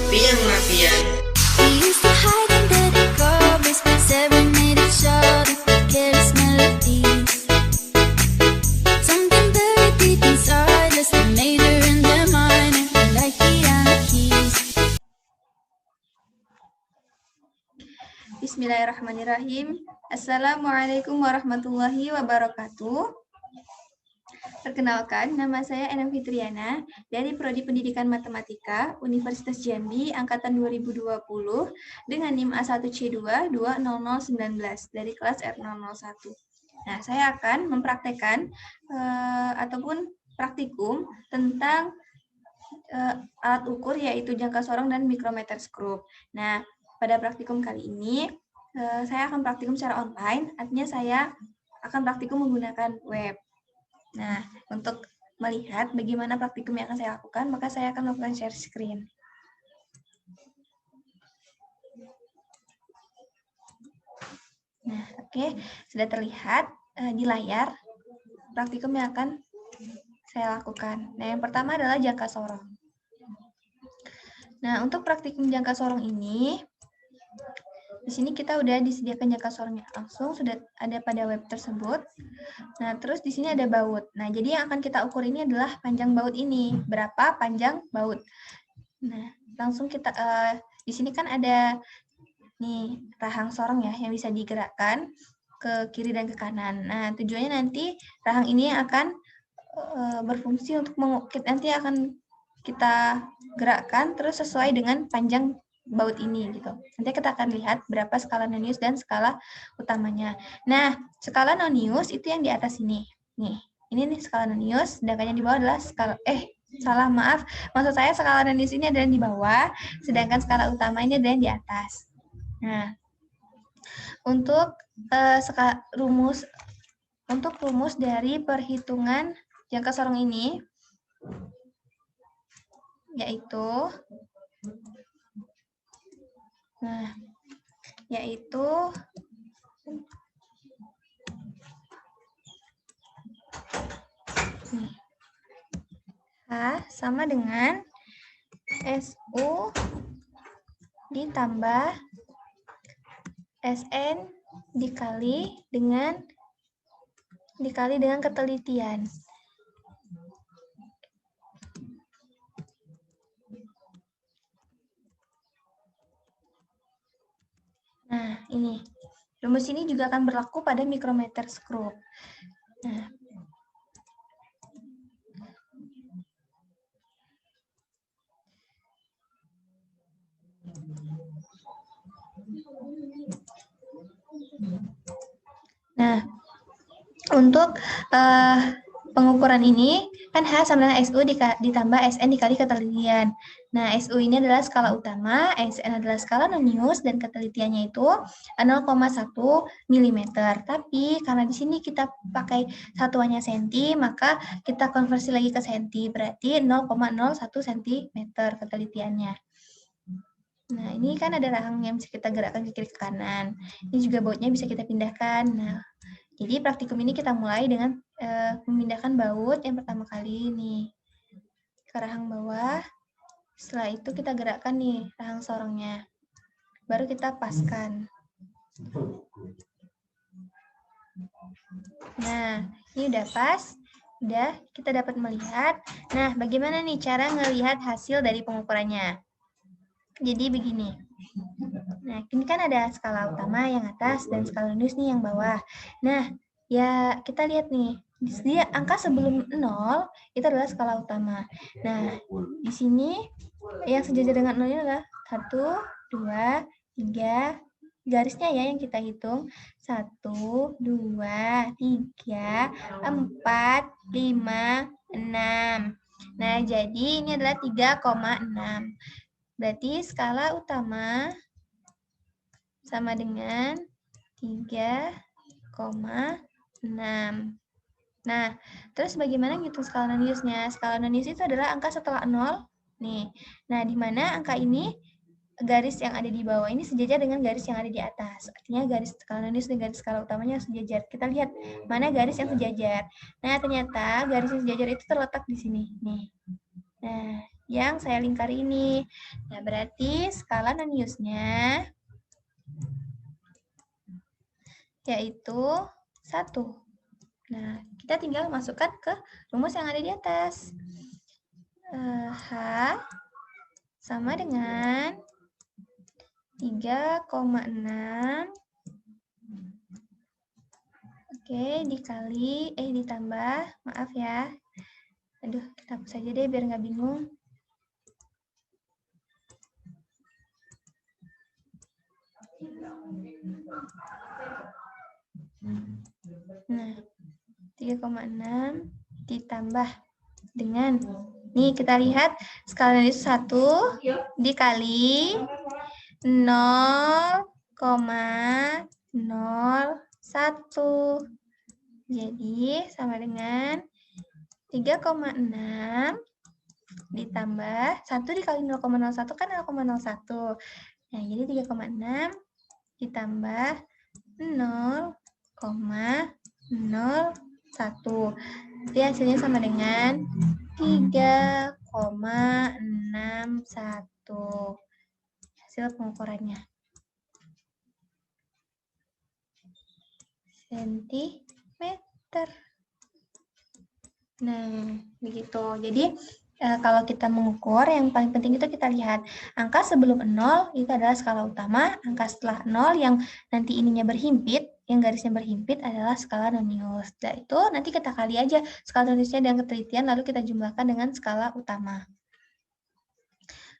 Pian-pian. We used to hide under the covers, serenade each other with careless melodies. Something very deep inside us, the major and the minor, like piano keys. Bismillahirrahmanirrahim. Assalamualaikum warahmatullahi wabarakatuh. Perkenalkan, nama saya Enam Fitriana dari Prodi Pendidikan Matematika Universitas Jambi Angkatan 2020 dengan NIM A1C2 20019 dari kelas R001. Nah, saya akan mempraktekkan ataupun praktikum tentang alat ukur yaitu jangka sorong dan mikrometer skrup. Nah, pada praktikum kali ini, saya akan praktikum secara online, artinya saya akan praktikum menggunakan web. Nah, untuk melihat bagaimana praktikum yang akan saya lakukan, maka saya akan melakukan share screen. Nah, oke, sudah terlihat di layar praktikum yang akan saya lakukan. Nah, yang pertama adalah jangka sorong. Nah, untuk praktikum jangka sorong ini, di sini kita udah disediakan jangka sorongnya langsung, sudah ada pada web tersebut. Nah, terus di sini ada baut. Nah, jadi yang akan kita ukur ini adalah panjang baut ini. Berapa panjang baut? Nah, langsung kita, di sini kan ada nih rahang sorong ya, yang bisa digerakkan ke kiri dan ke kanan. Nah, tujuannya nanti rahang ini akan berfungsi untuk nanti akan kita gerakkan terus sesuai dengan panjang baut ini gitu. Nanti kita akan lihat berapa skala nonius dan skala utamanya. Nah, skala nonius itu yang di atas ini. Nih, ini nih skala nonius, sedangkan yang di bawah adalah skala maksud saya skala nonius ini adalah yang di bawah, sedangkan skala utama ini adalah yang di atas. Nah, untuk rumus dari perhitungan jangka sorong ini yaitu H sama dengan SU ditambah SN dikali dengan ketelitian. Nah, ini. Rumus ini juga akan berlaku pada mikrometer skrup. Nah, untuk pengukuran ini kan H sama dengan SU ditambah SN dikali ketelitian. Nah, SU ini adalah skala utama, SN adalah skala nonius, dan ketelitiannya itu 0,1 mm. Tapi karena di sini kita pakai satuannya senti, maka kita konversi lagi ke senti, berarti 0,01 cm ketelitiannya. Nah, ini kan ada rahang yang bisa kita gerakkan ke kiri ke kanan. Ini juga bautnya bisa kita pindahkan. Nah, jadi praktikum ini kita mulai dengan memindahkan baut yang pertama kali nih ke rahang bawah. Setelah itu kita gerakkan nih rahang sorongnya. Baru kita paskan. Nah, ini udah pas. Udah, kita dapat melihat. Nah, bagaimana nih cara ngelihat hasil dari pengukurannya? Jadi begini. Nah, ini kan ada skala utama yang atas dan skala nonius nih yang bawah. Nah, ya kita lihat nih. Di sini angka sebelum 0 itu adalah skala utama. Nah, di sini yang sejajar dengan 0 adalah 1, 2, 3, garisnya ya yang kita hitung. 1, 2, 3, 4, 5, 6. Nah, jadi ini adalah 3,6. Berarti skala utama sama dengan 3,6. Nah, terus bagaimana ngitung skala noniusnya? Skala nonius itu adalah angka setelah 0. Nih. Nah, di mana angka ini, garis yang ada di bawah ini sejajar dengan garis yang ada di atas. Artinya garis skala nonius dan garis skala utamanya sejajar. Kita lihat mana garis yang sejajar. Nah, ternyata garis yang sejajar itu terletak di sini. Nih. Nah, yang saya lingkari ini. Nah, berarti skala noniusnya yaitu 1. Nah, kita tinggal masukkan ke rumus yang ada di atas. H sama dengan 3,6 ditambah, maaf ya. Aduh, kita hapus saja deh biar nggak bingung. Nah, 3,6 ditambah dengan, nih kita lihat skala itu 1 dikali 0,01. Jadi sama dengan 3,6 ditambah 1 dikali 0,01 kan 0,01. Nah, jadi 3,6 ditambah 0,01. Jadi hasilnya sama dengan 3,61. Hasil pengukurannya. Sentimeter. Nah, begitu. Jadi, kalau kita mengukur, yang paling penting itu kita lihat angka sebelum 0 itu adalah skala utama, angka setelah 0 yang nanti ininya berhimpit, yang garisnya berhimpit adalah skala nonius. Nah, itu nanti kita kali aja skala noniusnya dengan ketelitian, lalu kita jumlahkan dengan skala utama.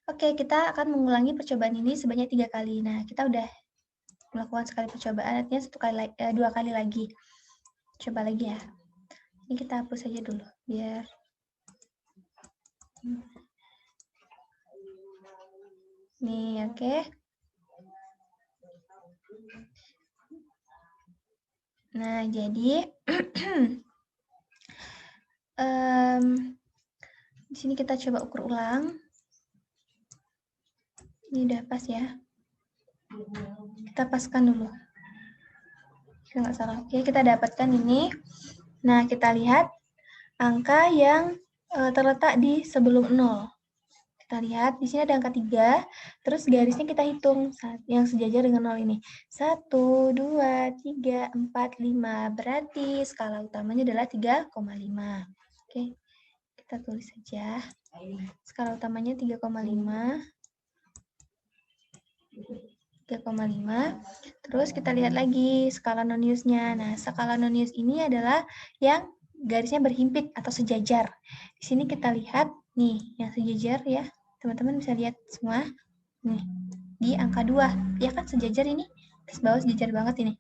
Oke, kita akan mengulangi percobaan ini sebanyak 3 kali. Nah, kita udah melakukan sekali percobaan, artinya 2 kali lagi. Coba lagi ya. Ini kita hapus saja dulu, biar nih, oke. Nah, jadi di sini kita coba ukur ulang. Ini udah pas ya. Kita paskan dulu. Nggak salah. Oke, kita dapatkan ini. Nah, kita lihat angka yang terletak di sebelum 0. Kita lihat, di sini ada angka 3, terus garisnya kita hitung yang sejajar dengan 0 ini. 1, 2, 3, 4, 5. Berarti skala utamanya adalah 3,5. Oke, kita tulis saja. Skala utamanya 3,5. 3,5. Terus kita lihat lagi skala noniusnya. Nah, skala nonius ini adalah yang garisnya berhimpit atau sejajar. Di sini kita lihat nih, yang sejajar ya. Teman-teman bisa lihat semua. Nih, di angka 2. Ya kan sejajar ini. Terus bawah sejajar banget ini.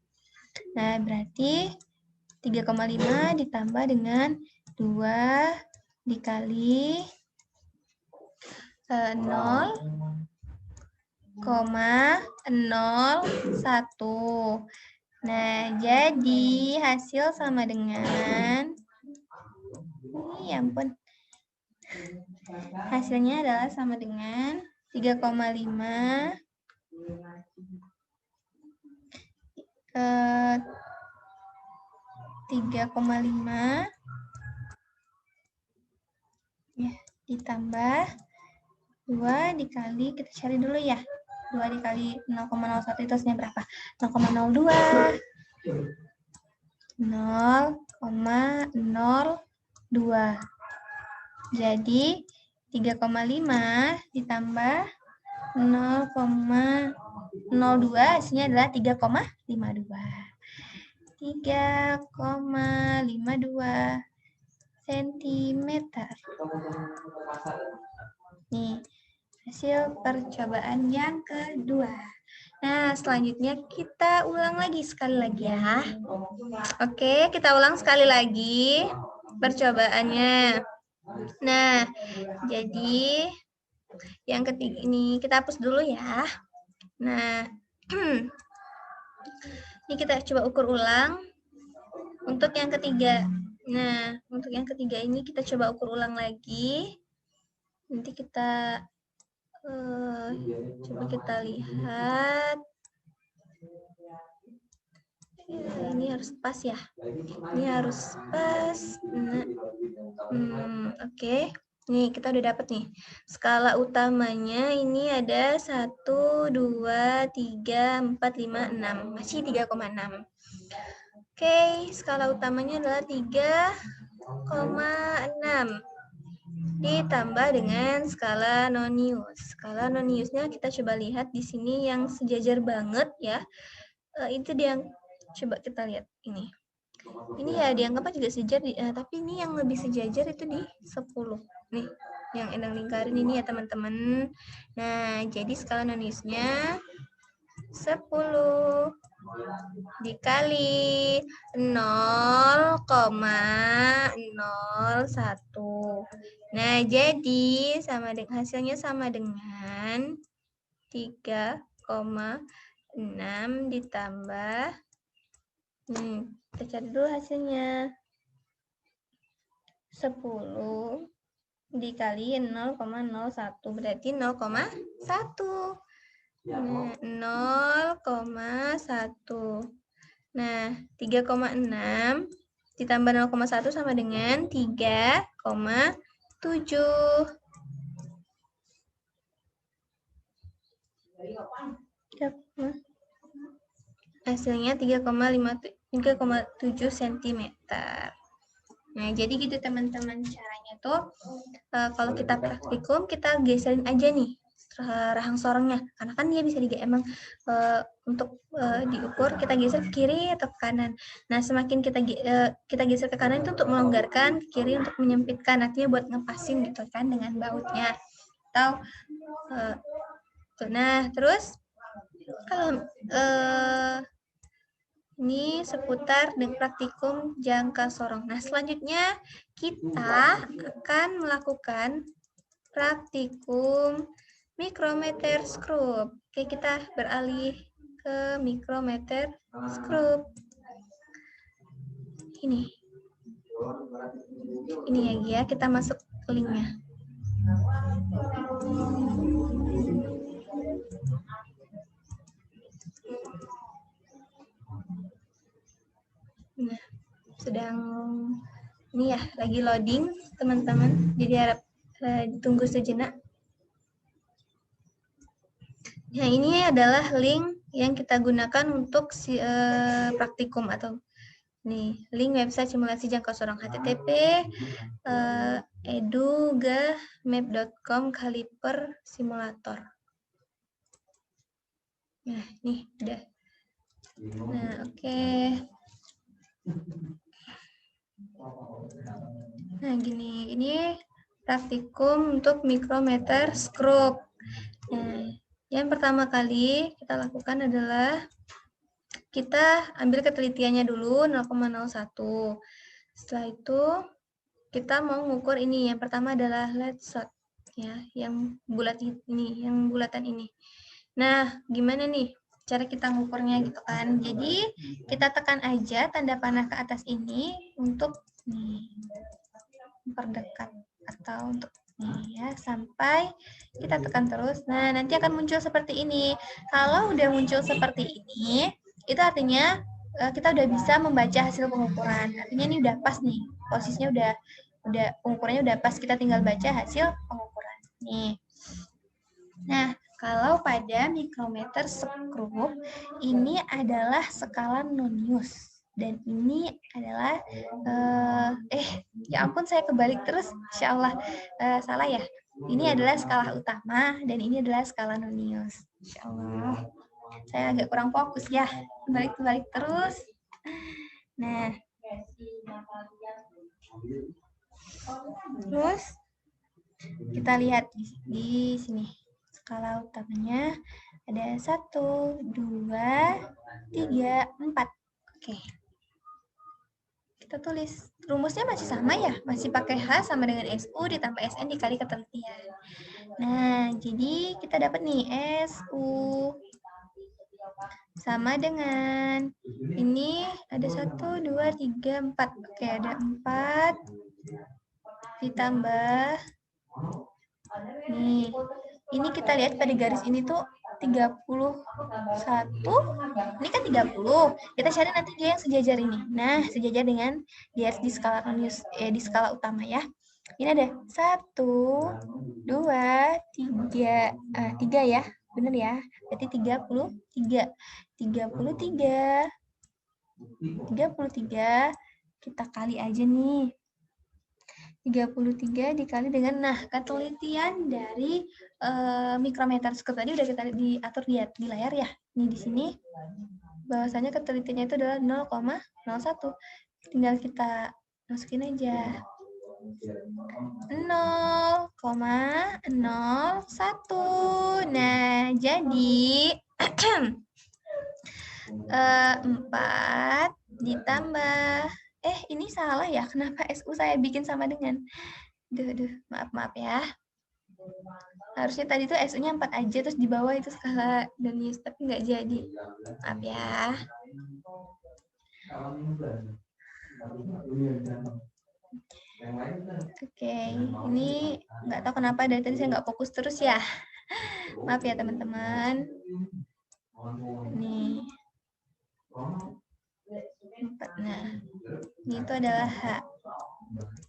Nah, berarti 3,5 ditambah dengan 2 dikali 0,01. Nah, jadi hasil sama dengan, ya ampun, hasilnya adalah sama dengan 3,5 ya, ditambah 2 dikali, kita cari dulu ya. 2 dikali 0,01 itu hasilnya berapa? 0,02. 0,02. Jadi 3,5 ditambah 0,02 hasilnya adalah 3,52. 3,52 cm. Nih, hasil percobaan yang kedua. Nah, selanjutnya kita ulang lagi sekali lagi ya. Oke, kita ulang sekali lagi percobaannya. Nah, jadi yang ketiga ini kita hapus dulu ya. Nah, ini kita coba ukur ulang untuk yang ketiga. Nah, untuk yang ketiga ini kita coba ukur ulang lagi. Nanti kita coba kita lihat. Ya, ini harus pas ya. Ini harus pas. Nah, oke. Nih, kita udah dapat nih. Skala utamanya ini ada 1, 2, 3, 4, 5, 6. Masih 3,6. Oke, skala utamanya adalah 3,6. Ditambah dengan skala nonius. Skala noniusnya kita coba lihat di sini yang sejajar banget ya. Itu dia yang coba kita lihat ini. Ini ya dianggapnya juga sejajar, tapi ini yang lebih sejajar itu di 10. Nih, yang Endang lingkarin ini ya teman-teman. Nah, jadi skala noniusnya 10 dikali 0,01. Nah, jadi hasilnya sama dengan 3,6 ditambah kita cari dulu hasilnya. 10 dikali 0,01 berarti 0,1. Nah, 0,1. Nah, 3,6 ditambah 0,1 sama dengan 3,7. Hasilnya 3,7 cm. Nah, jadi gitu teman-teman caranya tuh. Kalau kita praktikum, kita geserin aja nih rahang sorongnya, karena kan dia bisa emang untuk diukur kita geser ke kiri atau ke kanan. Nah, semakin kita geser ke kanan itu untuk melonggarkan, ke kiri untuk menyempitkan, artinya buat ngepasin gitu kan dengan bautnya. Atau nah, terus kalau ini seputar dengan praktikum jangka sorong. Nah, selanjutnya kita akan melakukan praktikum mikrometer skrup. Oke, kita beralih ke mikrometer skrup. Ini ya, kita masuk ke linknya. Nah, sedang ini ya, lagi loading teman-teman. Jadi harap ditunggu sejenak. Nah, ini adalah link yang kita gunakan untuk praktikum atau nih link website simulasi jangka sorong http edugahmap.com kaliper simulator. Nah, nih udah. Nah, oke. Nah, gini, ini praktikum untuk mikrometer skrup. Nah, yang pertama kali kita lakukan adalah kita ambil ketelitiannya dulu 0,01. Setelah itu kita mau mengukur ini. Yang pertama adalah lead shot ya, yang bulat ini, yang bulatan ini. Nah, gimana nih cara kita mengukurnya gitu kan? Jadi kita tekan aja tanda panah ke atas ini untuk nih memperdekat atau untuk nih ya, sampai kita tekan terus. Nah, nanti akan muncul seperti ini. Kalau udah muncul seperti ini, itu artinya kita udah bisa membaca hasil pengukuran. Artinya ini udah pas nih, posisinya udah pengukurannya udah pas, kita tinggal baca hasil pengukuran. Nih. Nah, kalau pada mikrometer skrup, ini adalah skala nonius. Dan ini adalah, ya ampun saya kebalik terus, insya Allah salah ya. Ini adalah skala utama, dan ini adalah skala nonius. Insya Allah. Saya agak kurang fokus ya, kebalik terus. Nah, terus kita lihat di sini. Skala utamanya ada 1, 2, 3, 4. Oke. Kita tulis. Rumusnya masih sama ya, masih pakai H sama dengan SU ditambah SN dikali ketelitian. Nah, jadi kita dapat nih SU sama dengan ini ada 1, 2, 3, 4. Oke, ada 4 ditambah nih. Ini kita lihat pada garis ini tuh 31. Ini kan 30. Kita cari nanti dia yang sejajar ini. Nah, sejajar dengan di skala nonius, di skala utama ya. Ini ada 1, 2, 3. 3 ya. Benar ya. Berarti 33. 33. 33 kita kali aja nih. 33 dikali dengan, nah, ketelitian dari mikrometer scope tadi udah kita diatur di layar ya. Nih di sini bahwasanya ketelitiannya itu adalah 0,01. Tinggal kita masukin aja 0,01. Nah, jadi 4 ditambah, ini salah ya, kenapa SU saya bikin sama dengan, maaf ya. Harusnya tadi tuh SU-nya 4 aja, terus di bawah itu skala Donius, tapi nggak jadi. Maaf ya. Oke, ini nggak tahu kenapa dari tadi saya nggak fokus terus ya. Maaf ya teman-teman. Nih. 4. Nah, ini itu adalah H.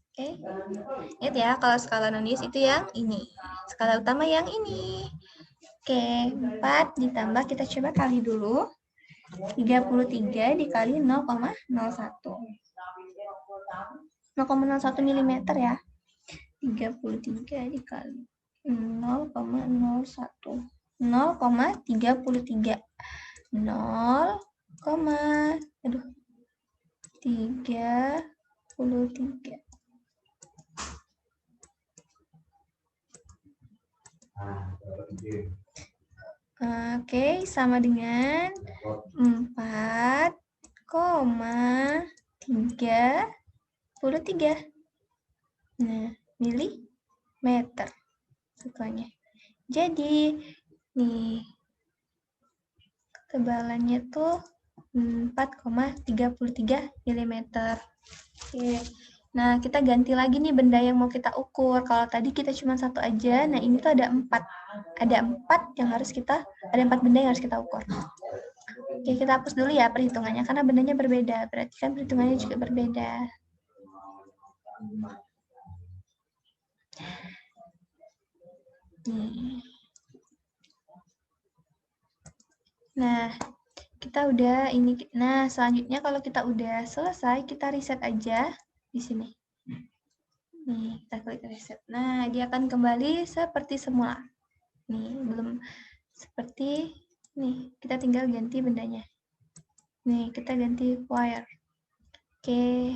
Oke. Ingat ya, kalau skala Donius itu yang ini. Skala utama yang ini. Oke, 4 ditambah, kita coba kali dulu. 33 dikali 0,01. 0,01 mm ya. 33 dikali 0,01. 0,33. 0,33. Oke, sama dengan 4,33. Nah, milimeter sukanya. Jadi, nih, ketebalannya tuh 4,33 mm. Oke. Nah, kita ganti lagi nih benda yang mau kita ukur. Kalau tadi kita cuma satu aja, nah ini tuh ada 4. Ada 4 yang harus ada 4 benda yang harus kita ukur. Oke, kita hapus dulu ya perhitungannya, karena bendanya berbeda. Berarti kan perhitungannya juga berbeda. Nih. Nah, kita udah ini. Nah, selanjutnya kalau kita udah selesai, kita reset aja di sini. Nih, kita klik reset. Nah, dia akan kembali seperti semula. Nih, belum seperti nih. Kita tinggal ganti bendanya. Nih, kita ganti wire. Oke.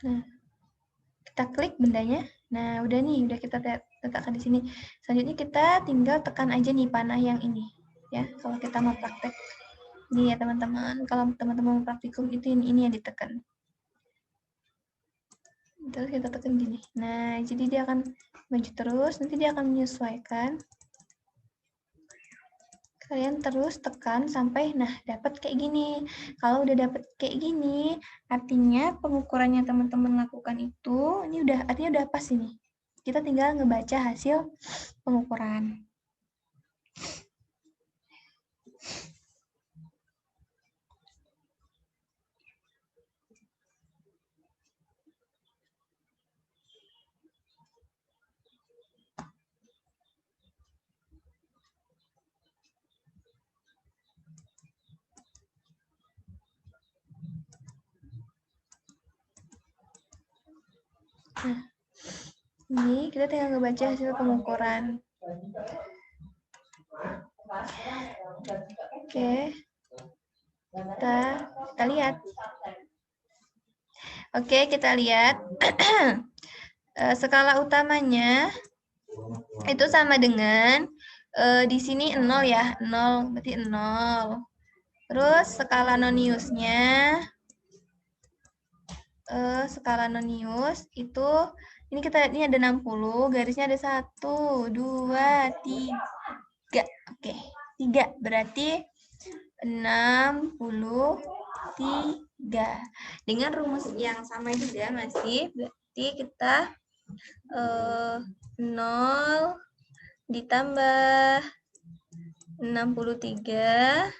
Nah, kita klik bendanya. Nah, udah nih, udah kita letakkan di sini. Selanjutnya kita tinggal tekan aja nih panah yang ini. Ya, kalau kita mau praktek. Ini ya teman-teman, kalau teman-teman mau praktikum itu ini yang ditekan. Terus kita tekan gini. Nah, jadi dia akan maju terus, nanti dia akan menyesuaikan. Kalian terus tekan sampai, nah, dapat kayak gini. Kalau udah dapat kayak gini, artinya pengukurannya teman-teman lakukan itu, ini artinya udah pas ini. Kita tinggal ngebaca hasil pengukuran. Nah, ini kita tinggal ngebaca hasil pengukuran. Oke. Kita lihat. Oke, kita lihat. Skala utamanya itu sama dengan di sini 0 ya. 0, berarti 0. Terus skala noniusnya itu ini ada 60, garisnya ada 1, 2, 3. Oke, 3 berarti 63. Dengan rumus yang sama juga masih, berarti kita 0 ditambah 63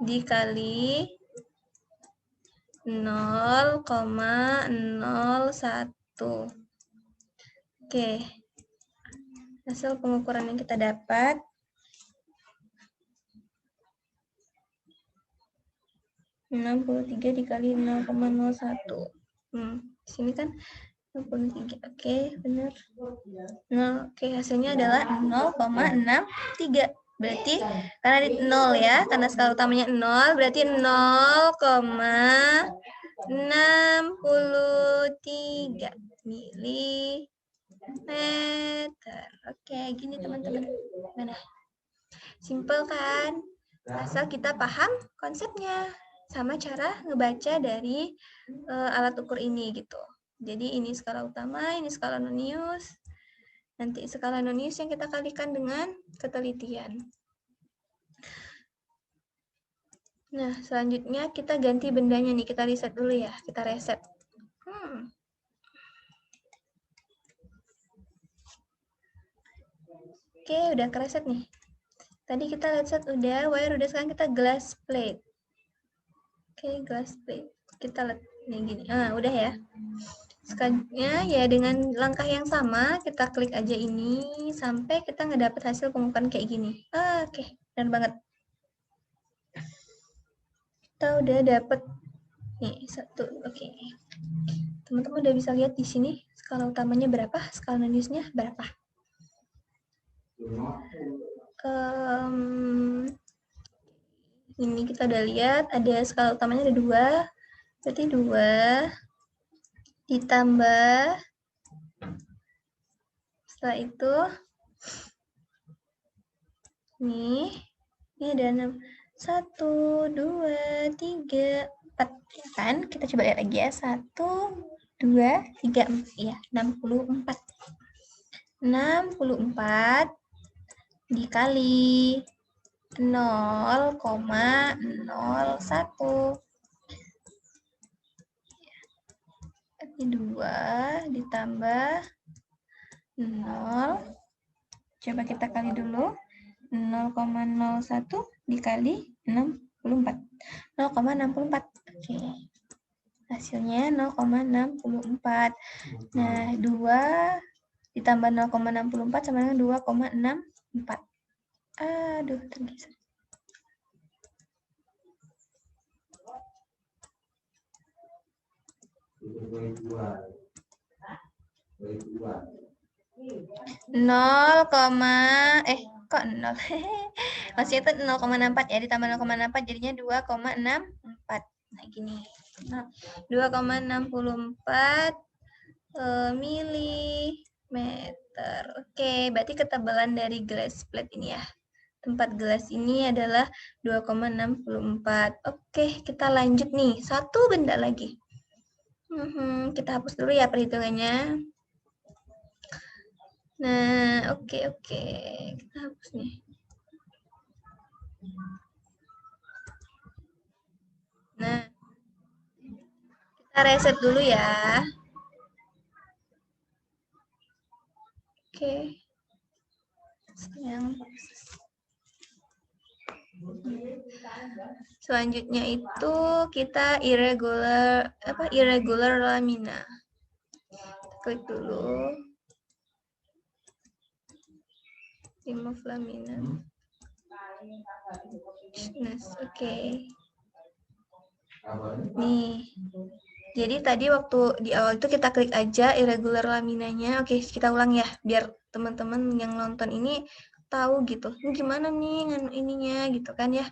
dikali 0,01. Oke. Hasil pengukuran yang kita dapat. (63 dikali 0,01). Di sini kan 63. Oke, benar. Oke, hasilnya adalah 0,63. Berarti karena di 0 ya, karena skala utamanya 0, berarti 0,63 milimeter. Oke, gini teman-teman. Mana? Simple kan? Asal kita paham konsepnya sama cara ngebaca dari alat ukur ini gitu. Jadi ini skala utama, ini skala nonius. Nanti skala nonius yang kita kalikan dengan ketelitian. Nah, selanjutnya kita ganti bendanya nih. Kita reset dulu ya. Kita reset. Oke, udah kereset nih. Tadi kita reset udah, wire udah, sekarang kita glass plate. Oke, glass plate. Kita lihat nih gini. Udah ya. Selanjutnya ya dengan langkah yang sama, kita klik aja ini sampai kita ngedapet hasil pengukuran kayak gini. Oke, benar banget. Kita udah dapet nih satu. Oke. Teman-teman udah bisa lihat di sini skala utamanya berapa, skala noniusnya berapa. Ini kita udah lihat ada skala utamanya ada 2. Berarti 2 ditambah, setelah itu ini ada 6. 1, 2, 3, 4 ya kan? Kita coba lihat lagi ya. 1, 2, 3, 4 ya, 64. 64 dikali 0,01. 2 ditambah 0. Coba kita kali dulu. 0,01 dikali 64. 0,64. Oke. Hasilnya 0,64. Nah, 2 ditambah 0,64 sama dengan 2,64. Aduh, tergeser. Kok 0? Maksudnya itu 0,64 ya, ditambah 0,64 jadinya 2,64. Nah, gini. 2,64 milimeter. Oke, berarti ketebalan dari glass plate ini ya. Tempat gelas ini adalah 2,64. Oke, kita lanjut nih. Satu benda lagi. Kita hapus dulu ya perhitungannya. Nah, oke. Kita hapus nih. Nah, kita reset dulu ya. Oke. Selanjutnya itu kita irregular lamina. Klik dulu. Remove lamina. Oke. Nih. Jadi tadi waktu di awal itu kita klik aja irregular laminanya. Oke, kita ulang ya biar teman-teman yang nonton ini tahu gitu. Ini gimana nih ininya gitu kan ya.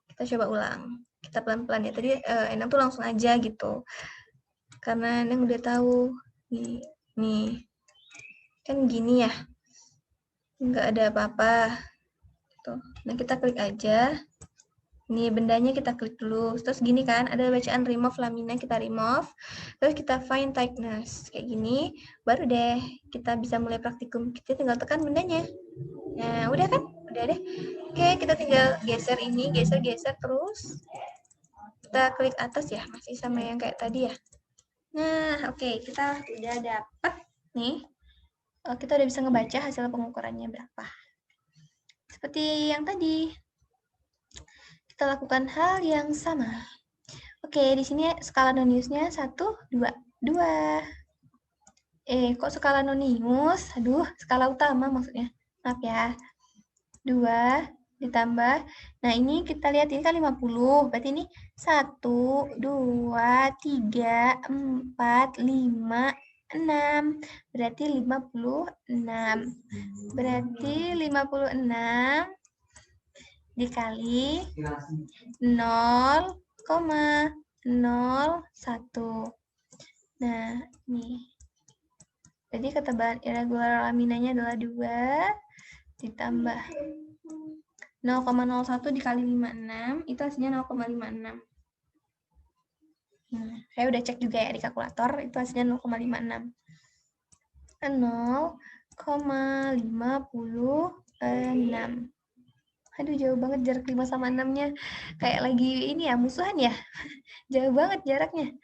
Kita coba ulang. Kita pelan-pelan ya. Tadi Enang tuh langsung aja gitu. Karena Enang udah tahu nih. Kan gini ya. Nggak ada apa-apa. Gitu. Nah, kita klik aja. Nih bendanya kita klik dulu. Terus gini kan, ada bacaan remove lamina, kita remove. Terus kita find tightness. Kayak gini, baru deh kita bisa mulai praktikum. Kita tinggal tekan bendanya. Nah, udah kan? Udah deh. Oke, kita tinggal geser ini, geser terus. Kita klik atas ya, masih sama yang kayak tadi ya. Nah, oke, kita udah dapat nih. Kita udah bisa ngebaca hasil pengukurannya berapa. Seperti yang tadi. Kita lakukan hal yang sama. Oke, di sini skala noniusnya 1, 2, 2. Kok skala nonius? Aduh, skala utama maksudnya. Maaf ya. 2 ditambah. Nah, ini kita lihat ini kan 50. Berarti ini 1, 2, 3, 4, 5, 6. Berarti 56. Berarti 56 dikali 0,01. Nah, nih. Jadi ketebalan irregular laminanya adalah 2 ditambah 0,01 dikali 56, itu hasilnya 0,56. Saya udah cek juga ya di kalkulator, itu hasilnya 0,56. 0,56. Aduh, jauh banget jarak 5 sama 6-nya. Kayak lagi ini ya, musuhan ya. Jauh banget jaraknya.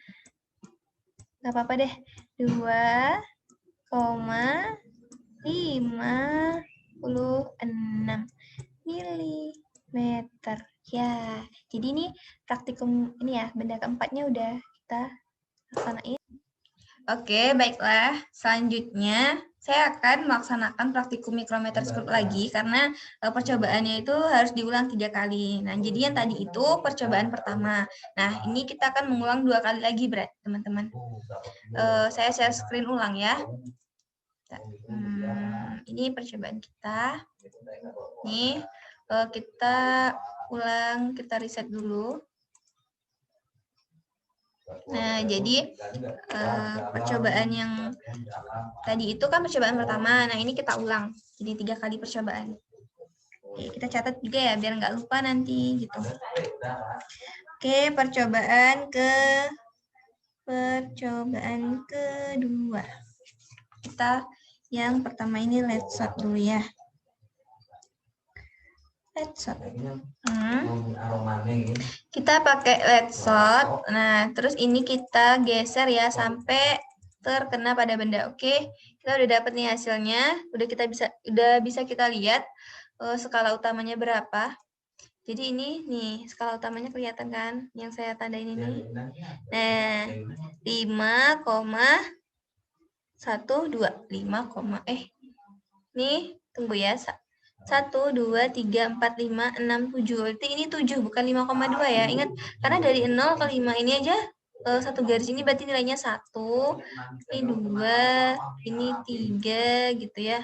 Gak apa-apa deh. 2,56 milimeter. Ya, jadi ini praktikum ini ya, benda keempatnya udah kita laksanain. Oke, baiklah. Selanjutnya, saya akan melaksanakan praktikum mikrometer scope lagi karena percobaannya itu harus diulang 3 kali. Nah, jadi yang tadi itu percobaan pertama. Nah, ini kita akan mengulang 2 kali lagi, berarti teman-teman. Saya share screen ulang ya. Ini percobaan kita. Nih, kita ulang, kita reset dulu. Nah, jadi percobaan yang tadi itu kan percobaan pertama. Nah, ini kita ulang. Jadi 3 kali percobaan. Oke, kita catat juga ya, biar nggak lupa nanti gitu. Oke, percobaan kedua. Kita yang pertama ini let's shot dulu ya. Let's shot. Kita pakai let's shot. Nah, terus ini kita geser ya sampai terkena pada benda. Oke, kita udah dapat nih hasilnya. Udah bisa kita lihat skala utamanya berapa. Jadi ini nih skala utamanya kelihatan kan yang saya tandain ini. Nah, 5,12. Nih, tunggu ya. 1, 2, 3, 4, 5, 6, 7. Berarti ini 7, bukan 5,2 ya. Ingat, karena dari 0 ke 5 ini aja satu garis ini berarti nilainya 1, ini 2, ini 3 gitu ya.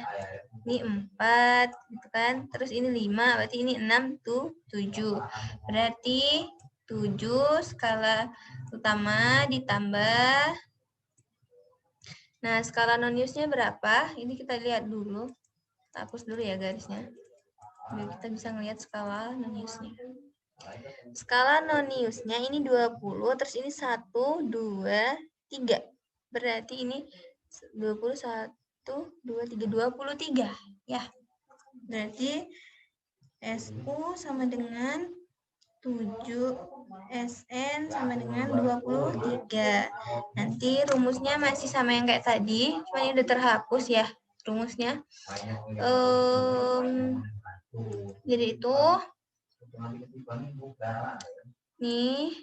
Ini 4 gitu kan. Terus ini 5, berarti ini 6, tuh 7. Berarti 7 skala utama ditambah. Nah, skala noniusnya berapa? Ini kita lihat dulu. Kita hapus dulu ya garisnya. Biar kita bisa ngelihat skala noniusnya. Skala noniusnya ini 20, terus ini 1, 2, 3. Berarti ini 21, 2, 3, 23. Ya. Berarti SU sama dengan 7, SN sama dengan 23. Nanti rumusnya masih sama yang kayak tadi, cuma ini udah terhapus ya rumusnya. Jadi itu nih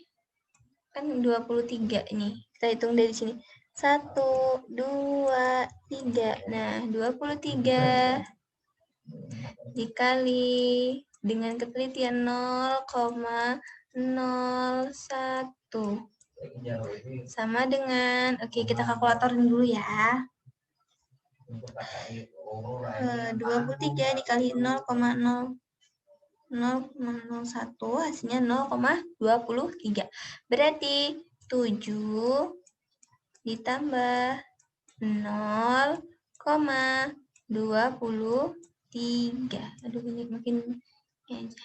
kan 23 nih. Kita hitung dari sini. 1, 2, 3. Nah, 23 dikali dengan ketelitian 0,01 sama dengan, oke, kita kalkulatorin dulu ya. 23 dikali 0,01 hasilnya 0,23. Berarti 7 ditambah 0,23. Aduh, ini makin ya aja.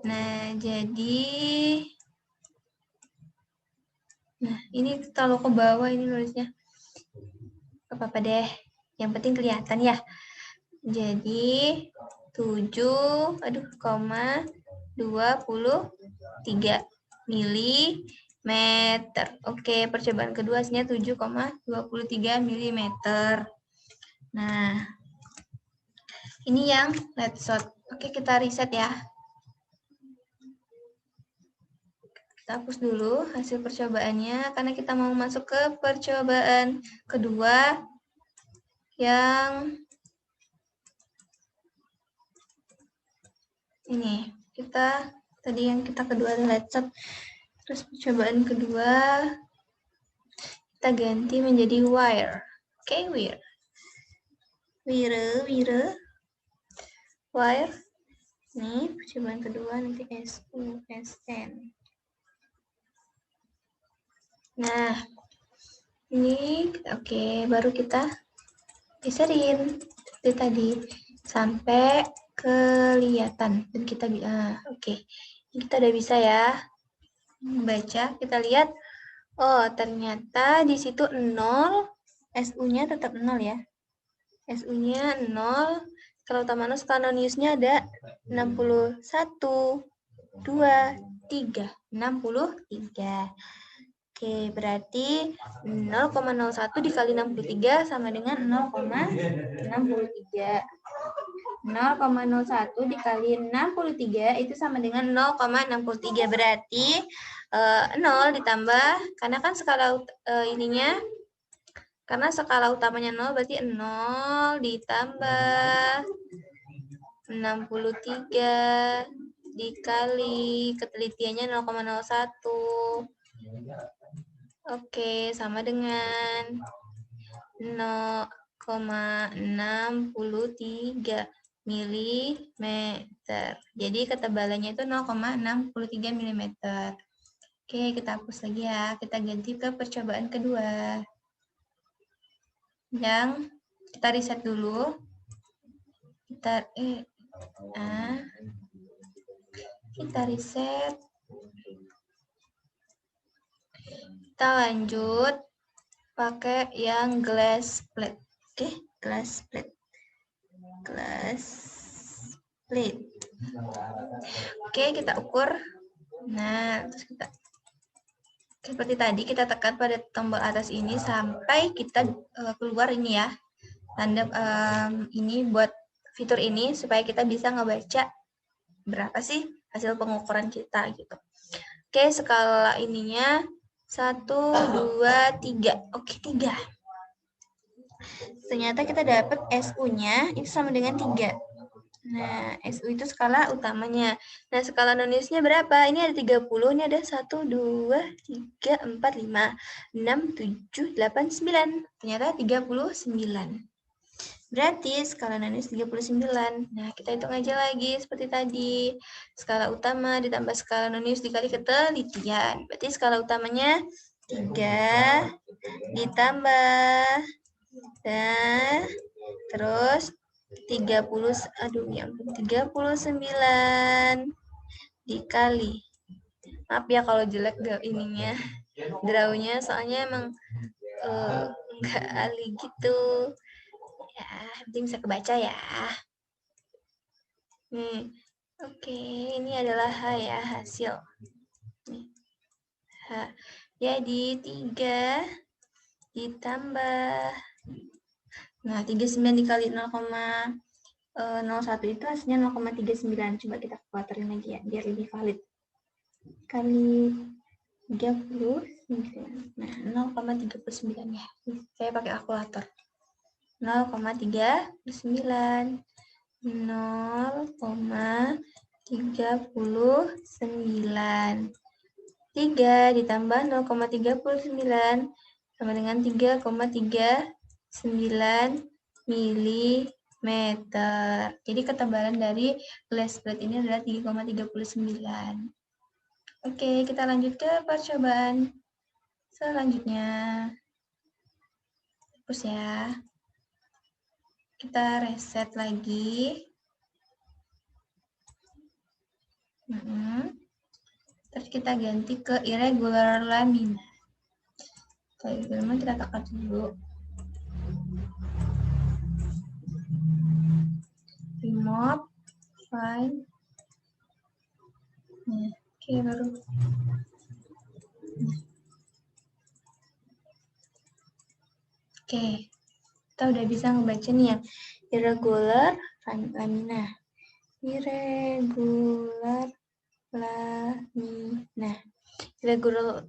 Nah, jadi ini terlalu ke bawah ini nulisnya. Apa-apa deh. Yang penting kelihatan ya. Jadi 7,23 milimeter. Oke, percobaan kedua hasilnya 7,23 milimeter. Nah, ini yang let's shot. Oke, kita reset ya. Kita hapus dulu hasil percobaannya karena kita mau masuk ke percobaan kedua yang ini. Tadi yang kita kedua lecet. Terus percobaan kedua kita ganti menjadi wire. Oke, wire. Wire. Ini percobaan kedua nanti SUSN. Nah, ini oke, baru kita geserin seperti tadi sampai kelihatan dan kita oke. Kita udah bisa ya membaca. Kita lihat, oh ternyata di situ 0, SU-nya tetap 0 ya. SU-nya 0, skala utama 0, skala non-use-nya ada 61, 2, 3, 63. Oke, berarti 0,01 dikali 63 sama dengan 0,63. 0,01 dikali 63 itu sama dengan 0,63. Berarti 0 ditambah, karena kan skala karena skala utamanya 0, berarti 0 ditambah 63 dikali ketelitiannya 0,01. Oke, sama dengan 0,63 mm. Jadi ketebalannya itu 0,63 mm. Oke, kita hapus lagi ya. Kita ganti ke percobaan kedua. Yang kita reset dulu. Kita reset. Kita lanjut pakai yang glass plate. Oke, glass plate. Oke, kita ukur. Nah, terus kita seperti tadi kita tekan pada tombol atas ini sampai kita keluar ini ya. Tanda ini buat fitur ini supaya kita bisa ngebaca berapa sih hasil pengukuran kita gitu. Oke, skala ininya 1, 2, 3. Oke, 3. Ternyata kita dapat SU-nya itu sama dengan 3. Nah, SU itu skala utamanya. Nah, skala non-use-nya berapa? Ini ada 30, ini ada 1, 2, 3, 4, 5, 6, 7, 8, 9. Ternyata 39. Berarti skala non-use 39. Nah, kita hitung aja lagi seperti tadi. Skala utama ditambah skala non-use dikali ketelitian. Berarti skala utamanya 3 ditambah terus 39 dikali. Maaf ya kalau jelek ininya, draw-nya soalnya emang nggak ahli gitu. Ya, penting bisa kebaca ya. Nih, oke, ini adalah H ya, hasil. Nih. H. Jadi 3 ditambah. Nah, 39 dikali 0,01 itu hasilnya 0,39. Coba kita kalkulaterin lagi ya, biar lebih valid. Kali 39. Nah, 0,39 ya. Saya pakai kalkulator. 0,39 0,39 3 ditambah 0,39 sama dengan 3,39 mm. Jadi ketebalan dari glass plate ini adalah 3,39. Oke, kita lanjut ke percobaan selanjutnya. Terus ya. Kita reset lagi. Terus kita ganti ke irregular lamina. Kalau irregular kita tekan dulu. Remote, find. Nah, oke, baru. Oke, kita udah bisa ngebaca nih yang irregular lamina. Irregular lamina.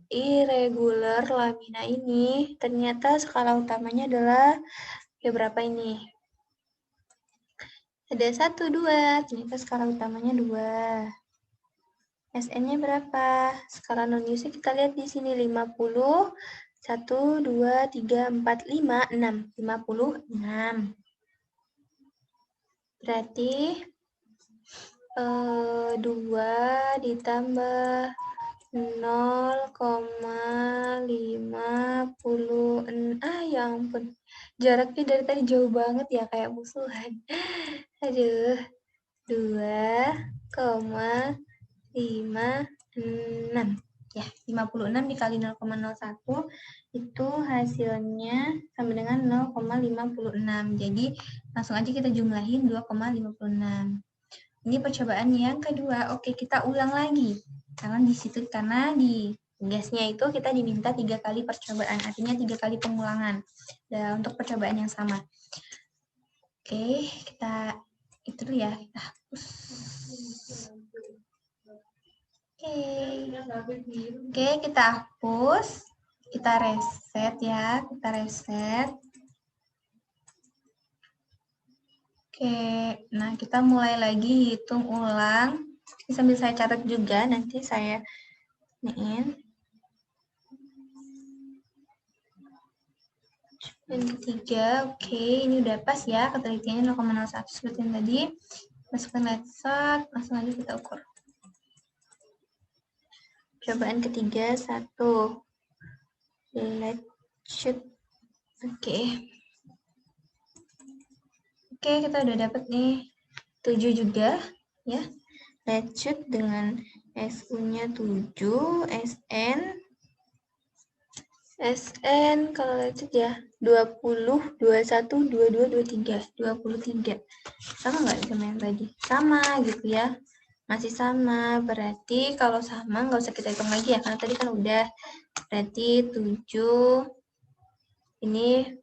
irregular lamina ini ternyata skala utamanya adalah ya berapa ini? Ada 1, 2, ternyata skala utamanya 2. SN-nya berapa? Skala non-Newsnya kita lihat di sini 50, 1, 2, 3, 4, 5, 6. 56. Berarti 2 ditambah 0,50. Ya ampun. Jaraknya dari tadi jauh banget ya, kayak musuhan. Aduh. 2,56. Ya, 56 dikali 0,01 itu hasilnya sama dengan 0,56. Jadi, langsung aja kita jumlahin 2,56. Ini percobaan yang kedua. Oke, kita ulang lagi. Karena di gasnya itu kita diminta 3 kali percobaan, artinya 3 kali pengulangan untuk percobaan yang sama. Oke, kita itu dulu ya, kita hapus. Oke, kita hapus. Kita reset ya, kita reset. Oke, nah kita mulai lagi hitung ulang. Ini sambil saya catat juga, nanti saya iniin. Dan ketiga, oke, ini udah pas ya, ketelitiannya 0,01 seperti yang tadi. Masukkan let's langsung aja kita ukur. Percobaan ketiga, 1. Let's shoot. Oke, kita udah dapat nih 7 juga ya. Let's shoot dengan SU-nya 7, SN kalau let's shoot ya 20, 21, 22, 23, 23. Sama nggak sama yang tadi? Sama gitu ya. Masih sama, berarti kalau sama nggak usah kita hitung lagi ya, karena tadi kan udah. Berarti 7, ini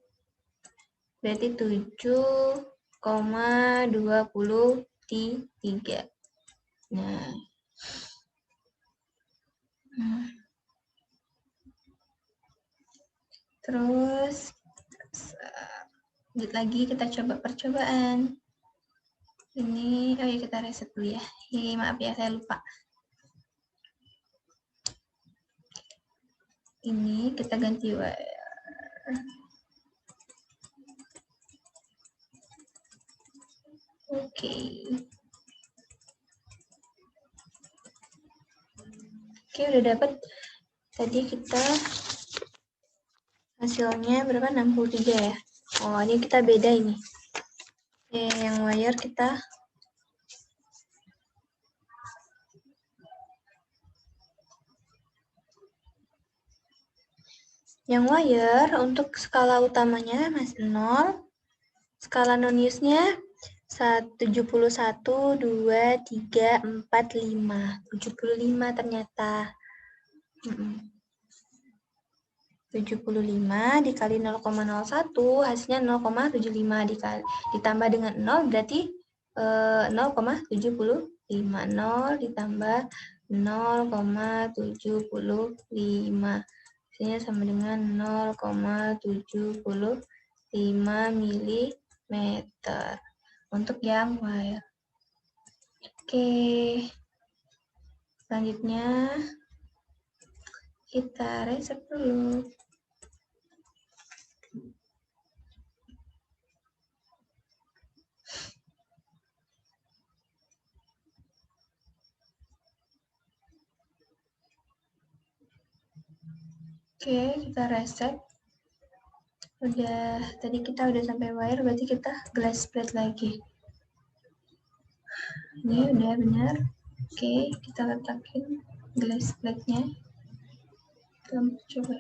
berarti 7,23. Nah. Terus lanjut lagi, kita coba percobaan. Ini, oh ya kita reset dulu ya. Maaf ya, saya lupa. Ini kita ganti wire. Oke, udah dapat. Tadi kita hasilnya berapa? 63 ya. Oh, ini kita beda ini. Oke, yang wire kita untuk skala utamanya masih 0. Skala non-use-nya 71, 2, 3, 4, 5. 75 ternyata. 75 dikali 0,01 hasilnya 0,75 ditambah dengan 0 berarti 0,75. 0 ditambah 0,75 hasilnya sama dengan 0,75 mm untuk yang wire. Oke, selanjutnya kita reset dulu. Oke, kita reset. Tadi kita udah sampai wire, berarti kita glass plate lagi. Ini udah benar. Oke, kita letakin glass plate-nya. Kita coba.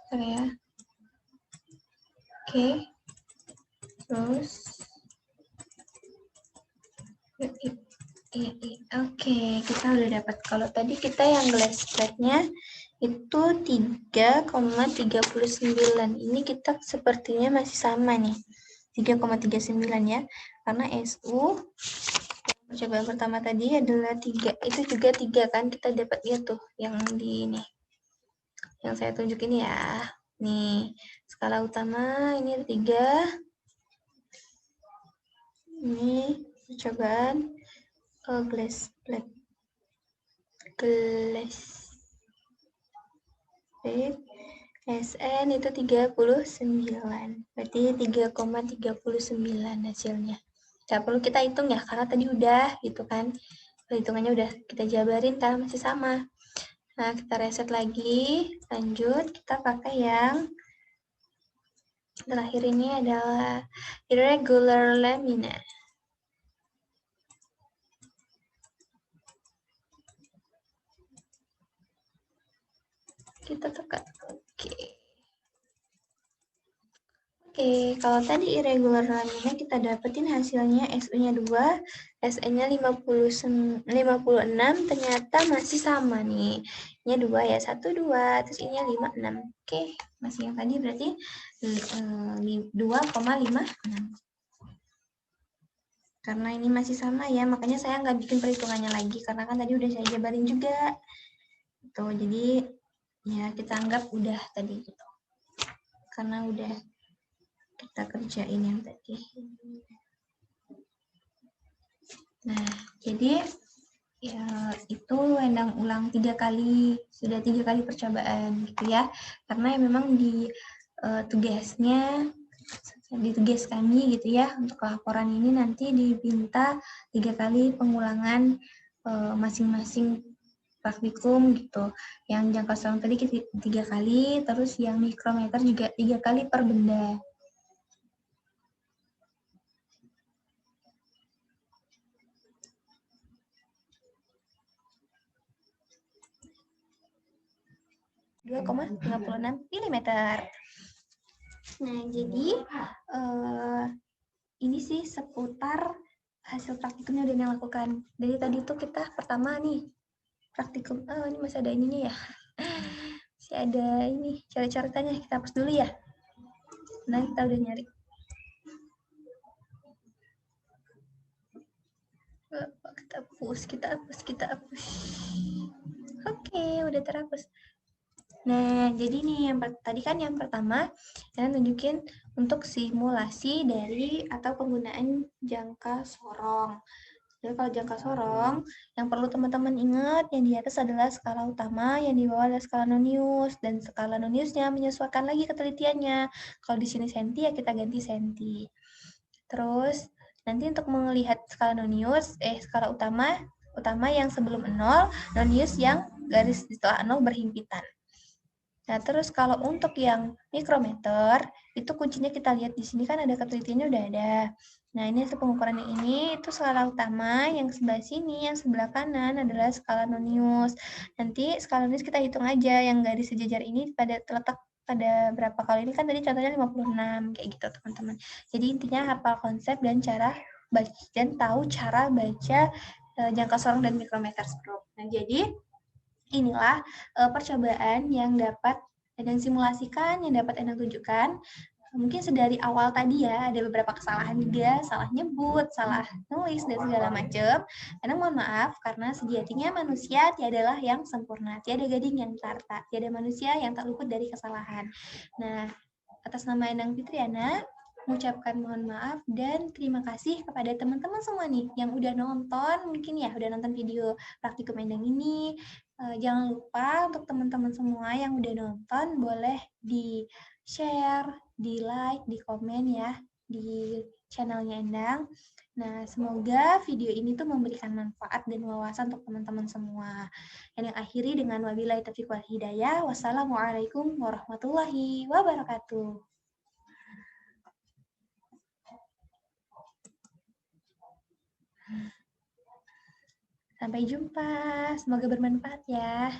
Bentar ya. Oke. Terus. Oke, kita udah dapat. Kalau tadi kita yang glass plate-nya itu 3,39. Ini kita sepertinya masih sama nih. 3,39 ya. Karena SU Percobaan pertama tadi adalah 3. Itu juga 3 kan, kita dapat lihat tuh yang di ini. Yang saya tunjuk ini ya. Nih, skala utama ini ada 3. Ini percobaan glass plate. Glass plate SN itu 39. Berarti 3,39 hasilnya. Gak perlu kita hitung ya, karena tadi udah gitu kan. Perhitungannya udah kita jabarin kan, masih sama. Nah, kita reset lagi. Lanjut, kita pakai yang terakhir ini adalah irregular lamina. Kita tekan. Oke, kalau tadi irregular lamina kita dapetin hasilnya SU-nya 2, SN-nya 56, ternyata masih sama nih. Ini 2 ya, 1, 2, terus ini 5, 6. Oke, masih yang tadi berarti 2,56. Karena ini masih sama ya, makanya saya nggak bikin perhitungannya lagi, karena kan tadi udah saya jabarin juga. Tuh, jadi ya kita anggap udah tadi gitu. Karena udah kita kerjain yang tadi. Nah, jadi ya itu endang ulang 3 kali, sudah 3 kali percobaan gitu ya. Karena memang di tugasnya, di tugas kami gitu ya, untuk laporan ini nanti diminta 3 kali pengulangan masing-masing praktikum gitu. Yang jangka sorong tadi 3 kali, terus yang mikrometer juga 3 kali per benda. mm. Nah, jadi ini sih seputar hasil praktikum yang udah dilakukan. Dari tadi tuh kita pertama nih praktikum, ini masih ada ininya ya. Masih ada ini cara-caranya, kita hapus dulu ya. Nah, kita udah nyari. Kita hapus. Oke, udah terhapus. Nah, jadi nih yang tadi kan yang pertama saya tunjukin untuk simulasi dari atau penggunaan jangka sorong. Jadi kalau jangka sorong, yang perlu teman-teman ingat yang di atas adalah skala utama, yang di bawah adalah skala nonius, dan skala noniusnya menyesuaikan lagi ketelitiannya. Kalau di sini senti ya kita ganti senti. Terus nanti untuk melihat skala nonius, skala utama yang sebelum 0, nonius yang garis setelah 0 berhimpitan. Nah, terus kalau untuk yang mikrometer, itu kuncinya kita lihat di sini kan ada ketelitiannya udah ada. Nah, ini hasil pengukuran yang ini, itu skala utama, yang sebelah sini, yang sebelah kanan adalah skala nonius. Nanti skala nonius kita hitung aja, yang garis sejajar ini terletak pada berapa kali ini kan tadi contohnya 56, kayak gitu teman-teman. Jadi intinya hafal konsep dan cara baca, dan tahu cara baca jangka sorong dan mikrometer stroke. Nah, jadi inilah percobaan yang dapat Endang simulasikan, yang dapat Endang tunjukkan. Mungkin sedari awal tadi ya, ada beberapa kesalahan juga, salah nyebut, salah nulis, dan segala macam. Endang mohon maaf, karena sejatinya manusia tiadalah yang sempurna, tiada gading yang tarta, tiada manusia yang tak luput dari kesalahan. Nah, atas nama Endang Fitriana, mengucapkan mohon maaf dan terima kasih kepada teman-teman semua nih yang udah nonton, mungkin ya udah nonton video praktikum Endang ini. Jangan lupa untuk teman-teman semua yang udah nonton boleh di share, di like, di komen ya di channelnya Endang. Nah, semoga video ini tuh memberikan manfaat dan wawasan untuk teman-teman semua. Dan yang akhiri dengan wabillahi taufiq wal hidayah. Wassalamualaikum warahmatullahi wabarakatuh. Sampai jumpa, semoga bermanfaat ya.